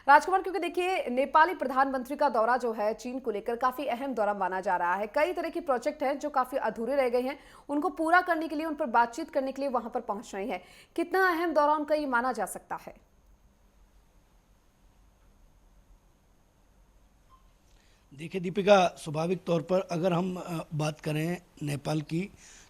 राजकुमार, क्योंकि देखिए नेपाली प्रधानमंत्री का दौरा जो है चीन को लेकर काफी अहम दौरा माना जा रहा है। कई तरह के प्रोजेक्ट हैं जो काफी अधूरे रह गए हैं, उनको पूरा करने के लिए, उन पर बातचीत करने के लिए वहां पर पहुंच रहे हैं। कितना अहम दौरा उनका ये माना जा सकता है? देखिए दीपिका, स्वाभाविक तौर पर अगर हम बात करें नेपाल की,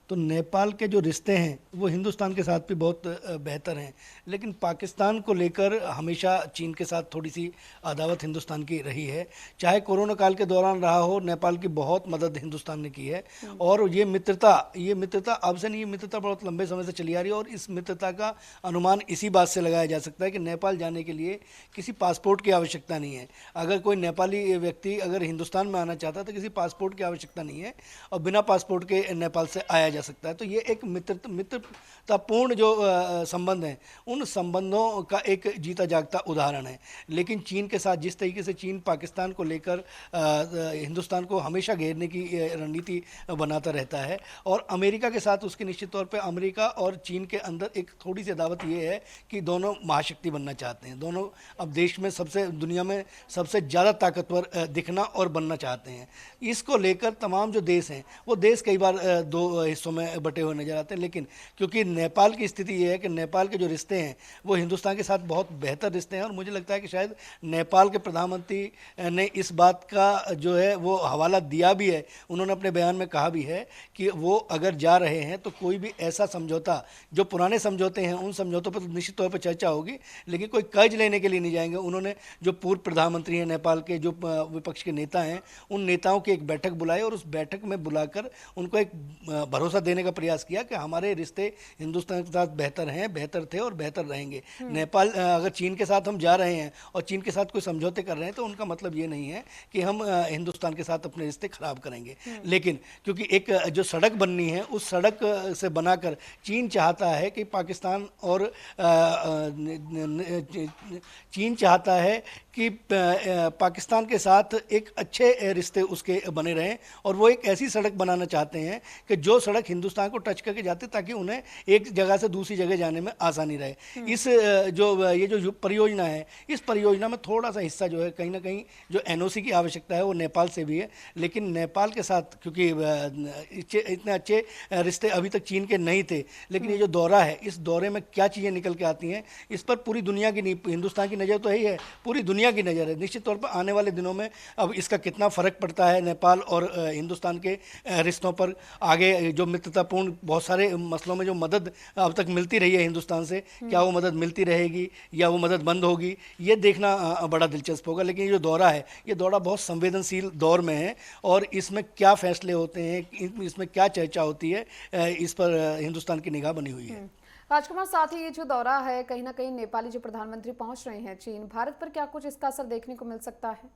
तो नेपाल के जो रिश्ते हैं वो हिंदुस्तान के साथ भी बहुत बेहतर हैं। लेकिन पाकिस्तान को लेकर हमेशा चीन के साथ थोड़ी सी अदावत हिंदुस्तान की रही है। चाहे कोरोना काल के दौरान रहा हो, नेपाल की बहुत मदद हिंदुस्तान ने की है। और ये मित्रता अब से नहीं, ये मित्रता बहुत लंबे समय से चली आ रही है। और इस मित्रता का अनुमान इसी बात से लगाया जा सकता है कि नेपाल जाने के लिए किसी पासपोर्ट की आवश्यकता नहीं है। अगर कोई नेपाली व्यक्ति अगर हिंदुस्तान में आना चाहता है तो किसी पासपोर्ट की आवश्यकता नहीं है, और बिना पासपोर्ट के नेपाल से आया जा सकता है। तो ये एक मित्रतापूर्ण जो संबंध हैं, उन संबंधों का एक जीता जागता उदाहरण है। लेकिन चीन के साथ जिस तरीके से चीन पाकिस्तान को लेकर हिंदुस्तान को हमेशा घेरने की रणनीति बनाता रहता है, और अमेरिका के साथ उसकी निश्चित तौर पे अमेरिका और चीन के अंदर एक थोड़ी सी अदावत ये है कि दोनों महाशक्ति बनना चाहते हैं। दोनों अब देश में दुनिया में सबसे ज़्यादा ताकतवर दिखना और बनना चाहते हैं। इसको लेकर तमाम जो देश हैं, वो देश कई बार दो हिस्सों में बटे हुए नजर आते हैं। लेकिन क्योंकि नेपाल की स्थिति ये है कि नेपाल के जो रिश्ते हैं वो हिंदुस्तान के साथ बहुत बेहतर रिश्ते हैं, और मुझे लगता है कि शायद नेपाल के प्रधानमंत्री ने इस बात का जो है वो हवाला दिया भी है। उन्होंने अपने बयान में कहा भी है कि वो अगर जा रहे हैं तो कोई भी ऐसा समझौता, जो पुराने समझौते हैं उन समझौतों पर निश्चित तौर पर चर्चा होगी, लेकिन कोई कर्ज लेने के लिए नहीं जाएंगे। उन्होंने जो पूर्व प्रधानमंत्री हैं नेपाल के, जो विपक्ष के नेता हैं, उन नेताओं की एक बैठक बुलाई और उस बैठक में बुलाकर उनको एक भरोसा देने का प्रयास किया कि हमारे रिश्ते हिंदुस्तान के साथ बेहतर हैं, बेहतर थे और बेहतर रहेंगे। नेपाल अगर चीन के साथ हम जा रहे हैं और चीन के साथ कोई समझौते कर रहे हैं तो उनका मतलब ये नहीं है कि हम हिंदुस्तान के साथ अपने रिश्ते खराब करेंगे। लेकिन क्योंकि एक जो सड़क बननी है, उस सड़क से बनाकर चीन चाहता है कि पाकिस्तान और चीन चाहता है कि पाकिस्तान के साथ एक अच्छे रिश्ते उसके बने रहें, और वो एक ऐसी सड़क बनाना चाहते हैं कि जो सड़क हिंदुस्तान को टच करके जाती, ताकि उन्हें एक जगह से दूसरी जगह जाने में आसानी रहे। इस ये जो परियोजना है, इस परियोजना में थोड़ा सा हिस्सा जो है कहीं ना कहीं जो एनओसी की आवश्यकता है वो नेपाल से भी है। लेकिन नेपाल के साथ क्योंकि इतने अच्छे रिश्ते अभी तक चीन के नहीं थे, लेकिन ये जो दौरा है, इस दौरे में क्या चीज़ें निकल के आती हैं, इस पर पूरी दुनिया की नहीं, हिंदुस्तान की नज़र तो यही है, पूरी दुनिया की नज़र है। निश्चित तौर पर आने वाले दिनों में अब इसका कितना फ़र्क पड़ता है नेपाल और हिंदुस्तान के रिश्तों पर, आगे जो मित्रतापूर्ण बहुत सारे मसलों में जो मदद अब तक मिलती रही है हिंदुस्तान से, क्या वो मदद मिलती रहेगी या वो मदद बंद होगी, ये देखना बड़ा दिलचस्प होगा। लेकिन ये जो दौरा है, ये दौरा बहुत संवेदनशील दौर में है, और इसमें क्या फैसले होते हैं, इसमें क्या चर्चा होती है, इस पर हिंदुस्तान की निगाह बनी हुई है। राजकुमार, साथ ही ये जो दौरा है, कहीं ना कहीं नेपाली जो प्रधानमंत्री पहुंच रहे हैं चीन, भारत पर क्या कुछ इसका असर देखने को मिल सकता है?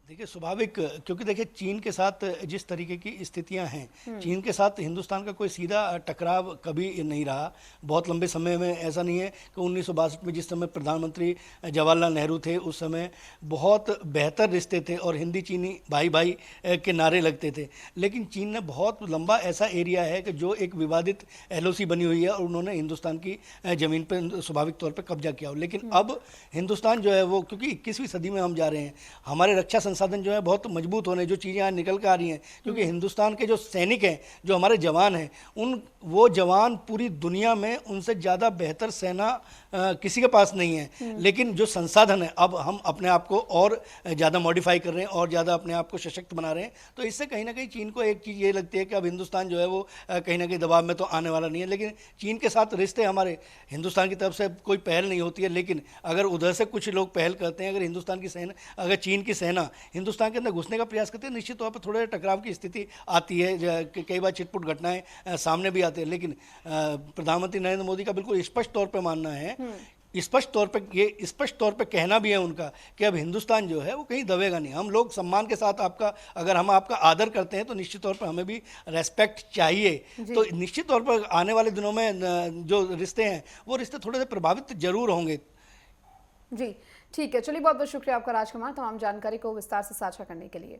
देखिए स्वाभाविक, क्योंकि देखिए चीन के साथ जिस तरीके की स्थितियां हैं, चीन के साथ हिंदुस्तान का कोई सीधा टकराव कभी नहीं रहा बहुत लंबे समय में। ऐसा नहीं है कि 1962 में जिस समय प्रधानमंत्री जवाहरलाल नेहरू थे, उस समय बहुत बेहतर रिश्ते थे और हिंदी चीनी भाई भाई के नारे लगते थे। लेकिन चीन ने बहुत लंबा ऐसा एरिया है कि जो एक विवादित एलओसी बनी हुई है, और उन्होंने हिंदुस्तान की ज़मीन पर स्वाभाविक तौर पर कब्जा किया हो। लेकिन अब हिंदुस्तान जो है वो, क्योंकि 21वीं सदी में हम जा रहे हैं, हमारे रक्षा संसाधन जो है बहुत मजबूत होने, जो चीज़ें यहाँ निकल कर आ रही हैं, क्योंकि हिंदुस्तान के जो सैनिक हैं, जो हमारे जवान हैं, वो जवान पूरी दुनिया में उनसे ज़्यादा बेहतर सेना किसी के पास नहीं है। लेकिन जो संसाधन है, अब हम अपने आप को और ज़्यादा मॉडिफाई कर रहे हैं और ज़्यादा अपने आप को सशक्त बना रहे हैं। तो इससे कहीं ना कहीं चीन को एक चीज़ ये लगती है कि अब हिंदुस्तान जो है वो कहीं ना कहीं दबाव में तो आने वाला नहीं है। लेकिन चीन के साथ रिश्ते हमारे, हिंदुस्तान की तरफ से कोई पहल नहीं होती है, लेकिन अगर उधर से कुछ लोग पहल करते हैं, अगर हिंदुस्तान की सेना, अगर चीन की सेना हिंदुस्तान के अंदर घुसने का प्रयास करते हैं, निश्चित तौर पर थोड़े टकराव की स्थिति आती है, कई बार छिटपुट घटनाएं सामने भी आती है। लेकिन प्रधानमंत्री नरेंद्र मोदी का बिल्कुल स्पष्ट तौर पर मानना है, स्पष्ट तौर पे कहना भी है उनका, कि अब हिंदुस्तान जो है वो कहीं दबेगा नहीं। हम लोग सम्मान के साथ आपका, अगर हम आपका आदर करते हैं तो निश्चित तौर पर हमें भी रेस्पेक्ट चाहिए। तो निश्चित तौर पर आने वाले दिनों में जो रिश्ते हैं वो रिश्ते थोड़े से प्रभावित जरूर होंगे। जी ठीक है, चलिए, बहुत बहुत शुक्रिया आपका राजकुमार, तमाम जानकारी को विस्तार से साझा करने के लिए।